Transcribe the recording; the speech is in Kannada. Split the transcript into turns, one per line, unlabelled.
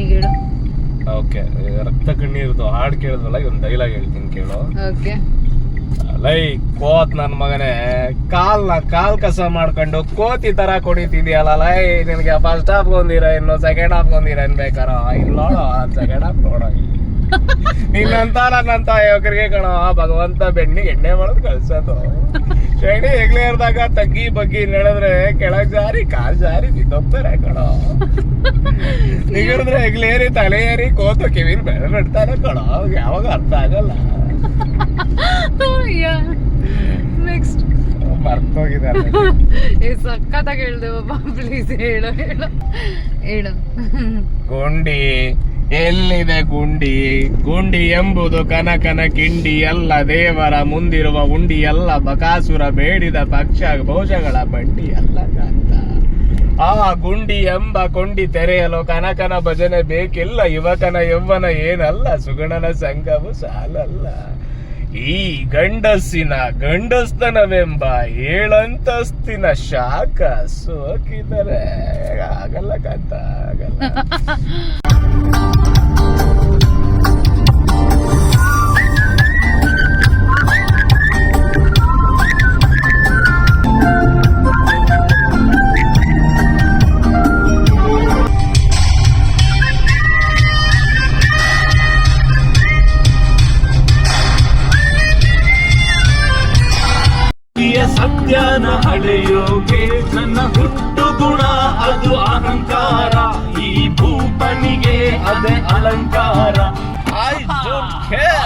ಈಗ ಹೇಳು.
ಓಕೆ, ರಕ್ತ ಕಣ್ಣೀರ್ದು ಹಾಡು ಕೇಳಿದ್ವಲ್ಲ, ಒಂದು ಡೈಲಾಗ್ ಹೇಳ್ತೀನಿ ಕೇಳು.
ಓಕೆ.
ಲೈ ಕೋತ್ ನನ್ ಮಗನೇ, ಕಾಲ್ ಕಸ ಮಾಡ್ಕೊಂಡು ಕೋತಿ ತರ ಕುಣಿತಿದ್ಯಲ್ಲ ಲೈ, ನಿನ್ಗೆ ಫಸ್ಟ್ ಹಾಫ್ ಒಂದಿರ ಇನ್ನು ಸೆಕೆಂಡ್ ಹಾಫ್ ಒಂದಿರ ಬೇಕಾರ ಇಲ್ಲಿ ನೋಡೋ, ಸೆಕೆಂಡ್ ಹಾಫ್ ನೋಡೋ. ನಿನ್ನಂತ ನನ್ನಂತ ಯುವಕರಿಗೆ ಕಣ ಭಗವಂತ ಬೆಣ್ಣಿಗೆ ಎಣ್ಣೆ ಮಾಡೋದು ಕಳ್ಸೋದು. ಶೈನಿ ಹೆಗ್ಲೇರ್ದಾಗ ತಗ್ಗಿ ಬಗ್ಗಿ ನಡೆದ್ರೆ ಕೆಳಗ್ ಜಾರಿ ಕಾಲ್ ಜಾರಿ ಬಿದ್ದೋಗ್ತಾರೆ ಕಣ. ನಿಗಡಿದ್ರೆ ಹೆಗ್ಲೇರಿ ತಲೆ ಏರಿ ಕೋತು ಕಿವಿನ ಬೆಳೆ ಬಿಡ್ತಾರೆ ಕಣ. ಯಾವಾಗ ಅರ್ಥ ಆಗಲ್ಲ.
ನೆಕ್ಸ್ಟ್
ಮರ್ತೋಗಿದ್ದಾರೆ.
ಸಕ್ಕತ್ತಾಗಿ ಹೇಳ್ದೇವಪ್ಪ, ಪ್ಲೀಸ್ ಹೇಳು ಹೇಳು ಹೇಳು.
ಗುಂಡಿ ಎಲ್ಲಿದೆ ಗುಂಡಿ? ಗುಂಡಿ ಎಂಬುದು ಕನಕನ ಕಿಂಡಿ ಅಲ್ಲ, ದೇವರ ಮುಂದಿರುವ ಉಂಡಿ ಅಲ್ಲ, ಬಕಾಸುರ ಬೇಡಿದ ಪಕ್ಷ ಭೋಜಗಳ ಬಂಡಿ ಅಲ್ಲ ಕಾಂತ. ಆ ಗುಂಡಿ ಎಂಬ ಕೊಂಡಿ ತೆರೆಯಲು ಕನಕನ ಭಜನೆ ಬೇಕಿಲ್ಲ, ಯುವಕನ ಯೌವನ ಏನಲ್ಲ, ಸುಗುಣನ ಸಂಘವು ಸಾಲಲ್ಲ. ಈ ಗಂಡಸ್ತನವೆಂಬ ಏಳಂತಸ್ತಿನ ಶಾಖ ಸೋಕಿದರೆ ಆಗಲ್ಲ ಕಾಂತ, ಆಗಲ್ಲ.
ಸತ್ಯನ ಹಳೆಯೋಕೆ ನನ್ನ ಹುಟ್ಟು ಗುಣ ಅದು ಅಹಂಕಾರ, ಈ ಭೂಪನಿಗೆ ಅದೇ ಅಲಂಕಾರ.
I don't care.